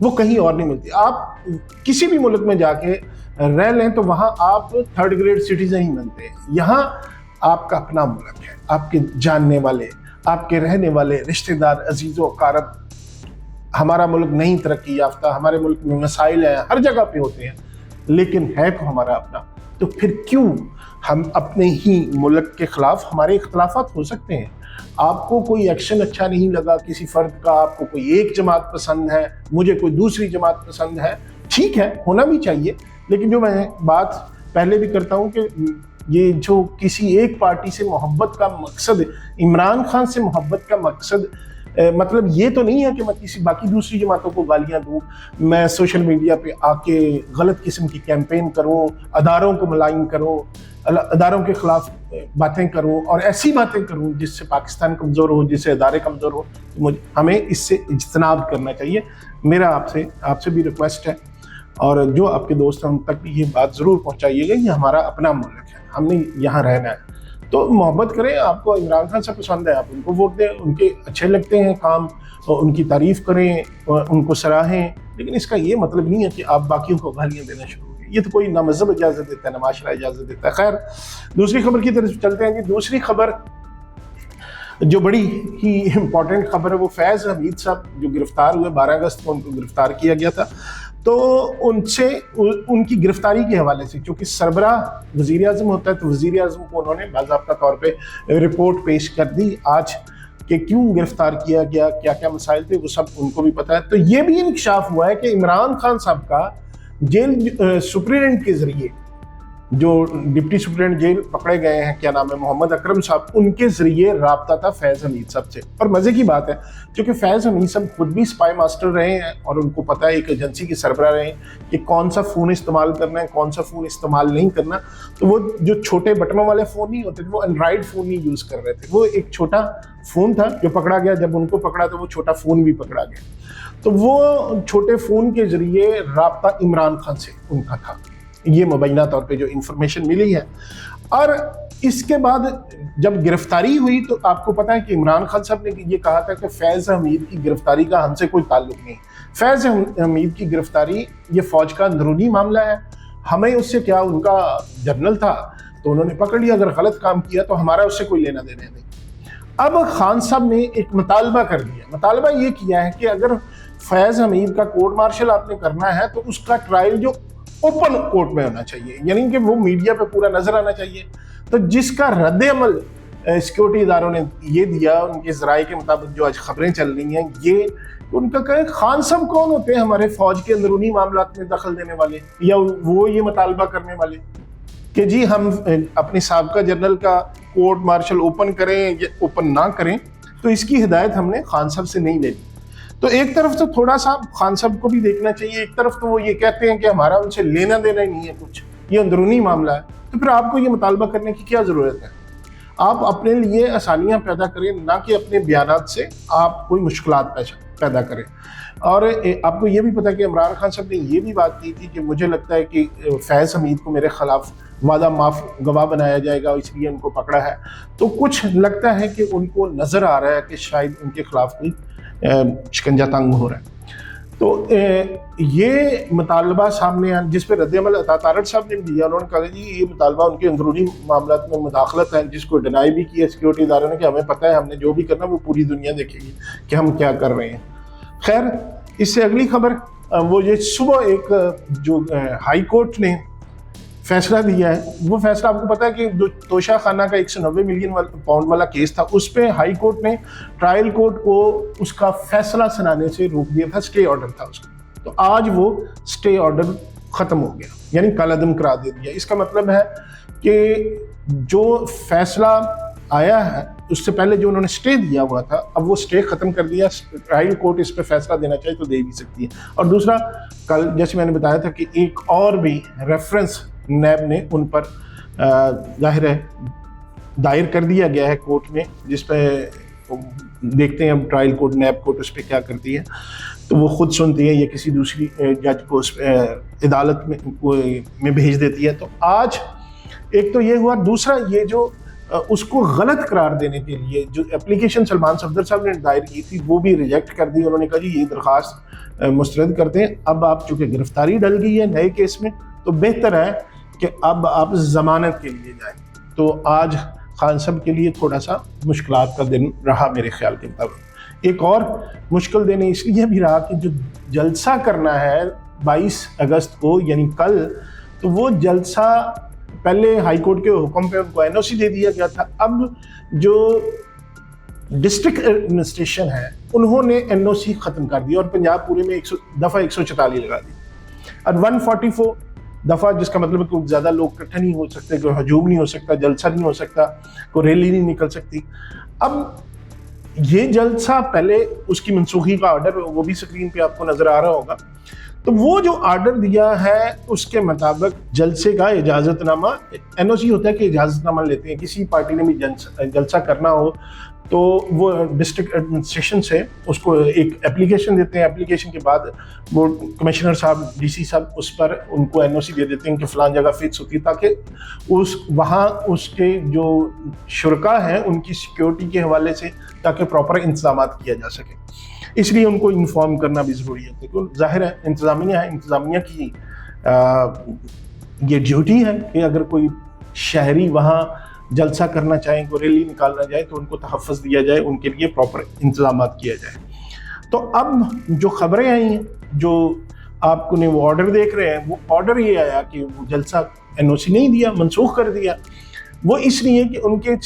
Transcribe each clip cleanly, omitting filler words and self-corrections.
وہ کہیں اور نہیں ملتی. آپ کسی بھی ملک میں جا کے رہ لیں تو وہاں آپ تھرڈ گریڈ سٹیزن ہی بنتے ہیں. یہاں آپ کا اپنا ملک ہے, آپ کے جاننے والے, آپ کے رہنے والے رشتہ دار, عزیز و اقارب. ہمارا ملک نہیں ترقی یافتہ, ہمارے ملک میں مسائل ہیں, ہر جگہ پہ ہوتے ہیں, لیکن ہے تو ہمارا اپنا. تو پھر کیوں ہم اپنے ہی ملک کے خلاف, ہمارے اختلافات ہو سکتے ہیں. آپ کو کوئی ایکشن اچھا نہیں لگا کسی فرد کا, آپ کو کوئی ایک جماعت پسند ہے, مجھے کوئی دوسری جماعت پسند ہے, ٹھیک ہے, ہونا بھی چاہیے. لیکن جو میں بات پہلے بھی کرتا ہوں کہ یہ جو کسی ایک پارٹی سے محبت کا مقصد, عمران خان سے محبت کا مقصد مطلب یہ تو نہیں ہے کہ میں کسی باقی دوسری جماعتوں کو گالیاں دوں, میں سوشل میڈیا پہ آ کے غلط قسم کی کیمپین کروں, اداروں کو ملائن کروں, اداروں کے خلاف باتیں کروں اور ایسی باتیں کروں جس سے پاکستان کمزور ہو, جس سے ادارے کمزور ہو. ہمیں اس سے اجتناب کرنا چاہیے. میرا آپ سے بھی ریکویسٹ ہے, اور جو آپ کے دوست ہیں ان تک بھی یہ بات ضرور پہنچائیے گا, یہ ہمارا اپنا ملک ہے, ہم نے یہاں رہنا ہے. تو محبت کریں. آپ کو عمران خان سے پسند ہے, آپ ان کو ووٹ دیں, ان کے اچھے لگتے ہیں کام, ان کی تعریف کریں, ان کو سراہیں, لیکن اس کا یہ مطلب نہیں ہے کہ آپ باقیوں کو گالیاں دینا شروع کریں. یہ تو کوئی نہ مذہب اجازت دیتا ہے, نہ معاشرہ اجازت دیتا ہے. خیر, دوسری خبر کی طرف چلتے ہیں. دوسری خبر جو بڑی ہی امپورٹنٹ خبر ہے وہ فیض حمید صاحب جو گرفتار ہوئے, 12 اگست کو ان کو گرفتار کیا گیا تھا. تو ان کی گرفتاری کے حوالے سے, چونکہ سربراہ وزیر اعظم ہوتا ہے, تو وزیر اعظم کو انہوں نے باضابطہ طور پہ رپورٹ پیش کر دی آج کہ کیوں گرفتار کیا گیا, کیا کیا مسائل تھے, وہ سب ان کو بھی پتہ ہے. تو یہ بھی انکشاف ہوا ہے کہ عمران خان صاحب کا جیل سپرنٹینڈنٹ کے ذریعے, جو ڈپٹی سپرنٹینڈنٹ جیل پکڑے گئے ہیں, کیا نام ہے, محمد اکرم صاحب, ان کے ذریعے رابطہ تھا فیض حمید صاحب سے. اور مزے کی بات ہے کیونکہ فیض حمید صاحب خود بھی اسپائی ماسٹر رہے ہیں اور ان کو پتہ ہے, ایک ایجنسی کے سربراہ رہے ہیں کہ کون سا فون استعمال کرنا ہے, کون سا فون استعمال نہیں کرنا. تو وہ جو چھوٹے بٹنوں والے فون نہیں ہوتے تھے, وہ اینڈرائڈ فون نہیں یوز کر رہے تھے, وہ ایک چھوٹا فون تھا جو پکڑا گیا. جب ان کو پکڑا تو وہ چھوٹا فون بھی پکڑا گیا. تو وہ چھوٹے فون کے ذریعے رابطہ عمران خان سے ان کا تھا, یہ مبینہ طور پہ جو انفارمیشن ملی ہے. اور اس کے بعد جب گرفتاری ہوئی تو آپ کو پتا ہے کہ عمران خان صاحب نے یہ کہا تھا کہ فیض حمید کی گرفتاری کا ہم سے کوئی تعلق نہیں. فیض حمید کی گرفتاری یہ فوج کا اندرونی معاملہ ہے, ہمیں اس سے کیا, ان کا جنرل تھا تو انہوں نے پکڑ لیا, اگر غلط کام کیا تو ہمارا اس سے کوئی لینا دینا نہیں. اب خان صاحب نے ایک مطالبہ کر دیا. مطالبہ یہ کیا ہے کہ اگر فیض حمید کا کورٹ مارشل آپ نے کرنا ہے تو اس کا ٹرائل جو اوپن کورٹ میں ہونا چاہیے, یعنی کہ وہ میڈیا پہ پورا نظر آنا چاہیے. تو جس کا رد عمل سیکورٹی اداروں نے یہ دیا, ان کے ذرائع کے مطابق جو آج خبریں چل رہی ہیں, یہ ان کا کہیں خان صاحب کون ہوتے ہیں ہمارے فوج کے اندرونی معاملات میں دخل دینے والے, یا وہ یہ مطالبہ کرنے والے کہ جی ہم اپنے سابقہ جنرل کا کورٹ مارشل اوپن کریں یا اوپن نہ کریں. تو اس کی ہدایت ہم نے خان صاحب سے نہیں لے لی. تو ایک طرف تو تھوڑا سا خان صاحب کو بھی دیکھنا چاہیے, ایک طرف تو وہ یہ کہتے ہیں کہ ہمارا ان سے لینا دینا ہی نہیں ہے کچھ, یہ اندرونی معاملہ ہے. تو پھر آپ کو یہ مطالبہ کرنے کی کیا ضرورت ہے؟ آپ اپنے لیے آسانیاں پیدا کریں, نہ کہ اپنے بیانات سے آپ کوئی مشکلات پیدا کریں. اور آپ کو یہ بھی پتہ کہ عمران خان صاحب نے یہ بھی بات کی تھی کہ مجھے لگتا ہے کہ فیض حمید کو میرے خلاف وعدہ معاف گواہ بنایا جائے گا, اس لیے ان کو پکڑا ہے. تو کچھ لگتا ہے کہ ان کو نظر آ رہا ہے کہ شاید ان کے خلاف کوئی شکنجہ تنگ ہو رہا ہے. تو یہ مطالبہ سامنے جس پہ رد عمل عطا تارڑ صاحب نے دیا, انہوں نے کہا جی یہ مطالبہ ان کے اندرونی معاملات میں مداخلت ہے, جس کو ڈینائی بھی کیا سیکورٹی اداروں نے کہ ہمیں پتہ ہے ہم نے جو بھی کرنا وہ پوری دنیا دیکھے گی کہ ہم کیا کر رہے ہیں. خیر, اس سے اگلی خبر وہ یہ صبح ایک جو ہائی کورٹ نے فیصلہ دیا ہے, وہ فیصلہ آپ کو پتا ہے کہ جو توشہ خانہ کا 190 ملین پاؤنڈ والا کیس تھا, اس پہ ہائی کورٹ نے ٹرائل کورٹ کو اس کا فیصلہ سنانے سے روک دیا تھا, سٹے آرڈر تھا اس کا. تو آج وہ سٹے آرڈر ختم ہو گیا, یعنی کالعدم قرار دے دیا. اس کا مطلب ہے کہ جو فیصلہ آیا ہے اس سے پہلے جو انہوں نے سٹے دیا ہوا تھا, اب وہ سٹے ختم کر دیا. ٹرائل کورٹ اس پہ فیصلہ دینا چاہے تو دے بھی سکتی ہے. اور دوسرا, کل جیسے میں نے بتایا تھا کہ ایک اور بھی ریفرنس نیب نے ان پر ظاہر ہے دائر کر دیا گیا ہے کورٹ میں, جس پہ دیکھتے ہیں اب ٹرائل کورٹ نیب کورٹ اس پہ کیا کرتی ہے. تو وہ خود سنتی ہے یا کسی دوسری جج کو اس پہ عدالت میں بھیج دیتی ہے. تو آج ایک تو یہ ہوا, دوسرا یہ جو اس کو غلط قرار دینے کے لیے جو اپلیکیشن سلمان صفدر صاحب نے دائر کی تھی وہ بھی ریجیکٹ کر دی. انہوں نے کہا جی یہ درخواست مسترد کرتے ہیں. اب آپ چونکہ گرفتاری ڈل گئی ہے نئے کیس میں تو بہتر ہے کہ اب آپ ضمانت کے لیے جائیں. تو آج خان صاحب کے لیے تھوڑا سا مشکلات کا دن رہا میرے خیال کے مطابق. ایک اور مشکل دن اس لیے بھی رہا کہ جو جلسہ کرنا ہے 22 اگست کو یعنی کل, تو وہ جلسہ پہلے ہائی کورٹ کے حکم پہ ان کو این او سی دے دیا گیا تھا. اب جو ڈسٹرکٹ ایڈمنسٹریشن ہے انہوں نے این او سی ختم کر دی اور پنجاب پورے میں دفعہ 144 لگا دی اور 144 دفعہ, جس کا مطلب ہے کہ زیادہ لوگ اکٹھے نہیں ہو سکتے, کوئی ہجوم نہیں ہو سکتا, جلسہ نہیں ہو سکتا, کوئی ریلی نہیں نکل سکتی. اب یہ جلسہ پہلے اس کی منسوخی کا آرڈر وہ بھی اسکرین پہ آپ کو نظر آ رہا ہوگا. تو وہ جو آرڈر دیا ہے اس کے مطابق جلسے کا اجازت نامہ, این او سی ہوتا ہے کہ اجازت نامہ لیتے ہیں کسی پارٹی نے بھی جلسہ کرنا ہو تو وہ ڈسٹرکٹ ایڈمنسٹریشن سے اس کو ایک اپلیکیشن دیتے ہیں. اپلیکیشن کے بعد وہ کمشنر صاحب ڈی سی صاحب اس پر ان کو این او سی دے دیتے ہیں کہ فلاں جگہ فکس ہوتی ہے تاکہ وہاں اس کے جو شرکاء ہیں ان کی سیکیورٹی کے حوالے سے تاکہ پراپر انتظامات کیا جا سکے. اس لیے ان کو انفارم کرنا بھی ضروری ہے کیونکہ ظاہر ہے انتظامیہ کی یہ ڈیوٹی ہے کہ اگر کوئی شہری وہاں جلسہ کرنا چاہیں, کوئی ریلی نکالنا جائے تو ان کو تحفظ دیا جائے, ان کے لیے پراپر انتظامات کیا جائے. تو اب جو خبریں آئی ہیں, جو آپ کو نے وہ آرڈر دیکھ رہے ہیں, وہ آرڈر یہ آیا کہ وہ جلسہ این او سی نہیں دیا, منسوخ کر دیا. وہ اس لیے کہ ان کے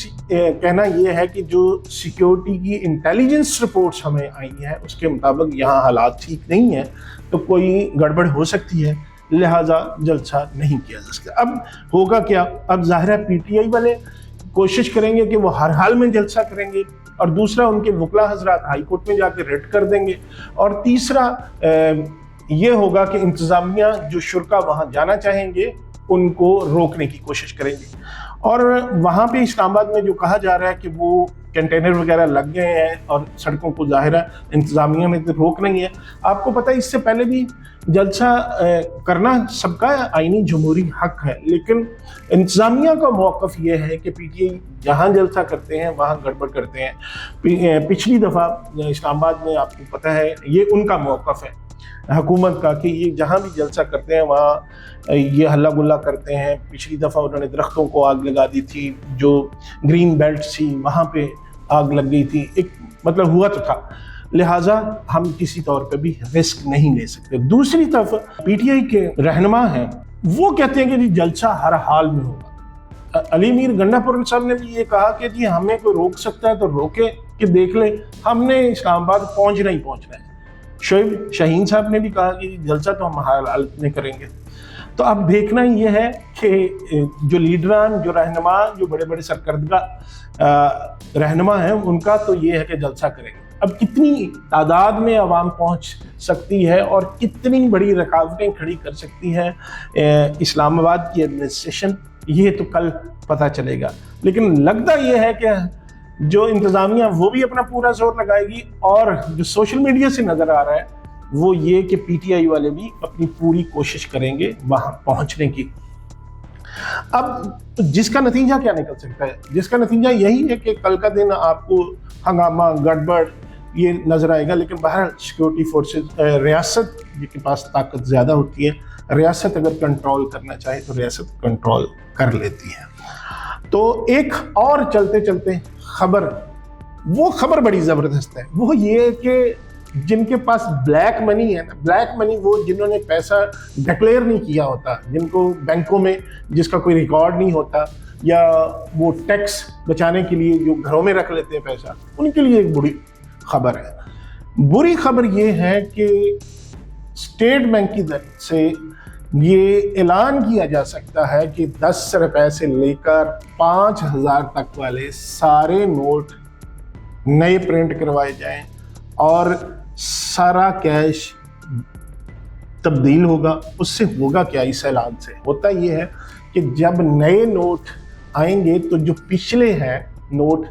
کہنا یہ ہے کہ جو سیکیورٹی کی انٹیلیجنس رپورٹس ہمیں آئی ہیں اس کے مطابق یہاں حالات ٹھیک نہیں ہیں, تو کوئی گڑبڑ ہو سکتی ہے, لہٰذا جلسہ نہیں کیا جا سکتا. اب ہوگا کیا؟ اب ظاہر ہے پی ٹی آئی والے کوشش کریں گے کہ وہ ہر حال میں جلسہ کریں گے, اور دوسرا ان کے وکلا حضرات ہائی کورٹ میں جا کے ریٹ کر دیں گے, اور تیسرا یہ ہوگا کہ انتظامیہ جو شرکا وہاں جانا چاہیں گے ان کو روکنے کی کوشش کریں گے. اور وہاں پہ اسلام آباد میں جو کہا جا رہا ہے کہ وہ کنٹینر وغیرہ لگ گئے ہیں اور سڑکوں کو ظاہر ہے انتظامیہ نے روک نہیں ہے. آپ کو پتہ ہے اس سے پہلے بھی جلسہ کرنا سب کا آئینی جمہوری حق ہے, لیکن انتظامیہ کا موقف یہ ہے کہ پی ٹی آئی جہاں جلسہ کرتے ہیں وہاں گڑبڑ کرتے ہیں. پچھلی دفعہ اسلام آباد میں آپ کو پتہ ہے یہ ان کا موقف ہے حکومت کا کہ یہ جہاں بھی جلسہ کرتے ہیں وہاں یہ ہلا گلا کرتے ہیں. پچھلی دفعہ انہوں نے درختوں کو آگ لگا دی تھی, جو گرین بیلٹ تھی وہاں پہ آگ لگ گئی تھی, ایک مطلب ہوا تو تھا, لہٰذا ہم کسی طور پہ بھی رسک نہیں لے سکتے. دوسری طرف پی ٹی آئی کے رہنما ہیں وہ کہتے ہیں کہ جی جلسہ ہر حال میں ہوگا. علی میر گنڈا پور صاحب نے بھی یہ کہا کہ جی ہمیں کوئی روک سکتا ہے تو روکے کہ دیکھ لیں, ہم نے اسلام آباد پہنچنا ہی پہنچنا ہے. شعیب شاہین صاحب نے بھی کہا کہ جلسہ تو ہم ہر حالت میں کریں گے. تو اب دیکھنا یہ ہے کہ جو لیڈران, جو رہنما, جو بڑے بڑے سرکردہ رہنما ہیں ان کا تو یہ ہے کہ جلسہ کریں گے. اب کتنی تعداد میں عوام پہنچ سکتی ہے اور کتنی بڑی رکاوٹیں کھڑی کر سکتی ہے اسلام آباد کی ایڈمنسٹریشن, یہ تو کل پتہ چلے گا. لیکن لگتا یہ ہے کہ جو انتظامیہ وہ بھی اپنا پورا زور لگائے گی, اور جو سوشل میڈیا سے نظر آ رہا ہے وہ یہ کہ پی ٹی آئی والے بھی اپنی پوری کوشش کریں گے وہاں پہنچنے کی. اب جس کا نتیجہ کیا نکل سکتا ہے؟ جس کا نتیجہ یہی ہے کہ کل کا دن آپ کو ہنگامہ, گڑبڑ یہ نظر آئے گا. لیکن بہرحال سیکورٹی فورسز, ریاست کے پاس طاقت زیادہ ہوتی ہے, ریاست اگر کنٹرول کرنا چاہے تو ریاست کنٹرول کر لیتی ہے. تو ایک اور چلتے چلتے خبر, وہ خبر بڑی زبردست ہے, وہ یہ کہ جن کے پاس بلیک منی ہے نا, بلیک منی وہ جنہوں نے پیسہ ڈکلیئر نہیں کیا ہوتا, جن کو بینکوں میں جس کا کوئی ریکارڈ نہیں ہوتا, یا وہ ٹیکس بچانے کے لیے جو گھروں میں رکھ لیتے ہیں پیسہ, ان کے لیے ایک بری خبر ہے. بری خبر یہ ہے کہ اسٹیٹ بینک کی طرف سے یہ اعلان کیا جا سکتا ہے کہ 10 روپے سے لے کر 5000 تک والے سارے نوٹ نئے پرنٹ کروائے جائیں اور سارا کیش تبدیل ہوگا. اس سے ہوگا کیا؟ اس اعلان سے ہوتا یہ ہے کہ جب نئے نوٹ آئیں گے تو جو پچھلے ہیں نوٹ,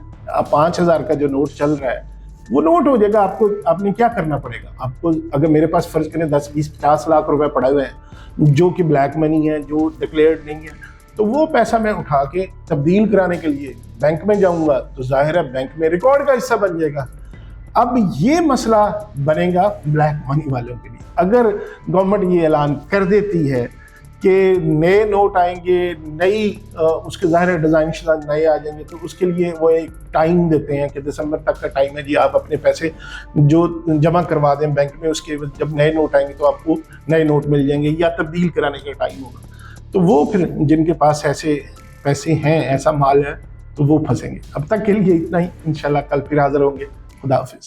5000 کا جو نوٹ چل رہا ہے وہ نوٹ ہو جائے گا. آپ نے کیا کرنا پڑے گا؟ آپ کو اگر میرے پاس فرض کریں 10, 20, 50 لاکھ روپے پڑے ہوئے ہیں جو کہ بلیک منی ہے, جو ڈکلیئرڈ نہیں ہے, تو وہ پیسہ میں اٹھا کے تبدیل کرانے کے لیے بینک میں جاؤں گا تو ظاہر ہے بینک میں ریکارڈ کا حصہ بن جائے گا۔ اب یہ مسئلہ بنے گا بلیک منی والوں کے لیے۔ اگر گورنمنٹ یہ اعلان کر دیتی ہے کہ نئے نوٹ آئیں گے، نئی اس کے ظاہر ڈیزائن نئے آ جائیں گے، تو اس کے لیے وہ ایک ٹائم دیتے ہیں کہ دسمبر تک کا ٹائم ہے جی، آپ اپنے پیسے جو جمع کروا دیں بینک میں، اس کے جب نئے نوٹ آئیں گے تو آپ کو نئے نوٹ مل جائیں گے یا تبدیل کرانے کا ٹائم ہوگا۔ تو وہ پھر جن کے پاس ایسے پیسے ہیں، ایسا مال ہے، تو وہ پھنسیں گے۔ اب تک کے لیے اتنا ہی، انشاءاللہ کل پھر حاضر ہوں گے۔ خدا حافظ۔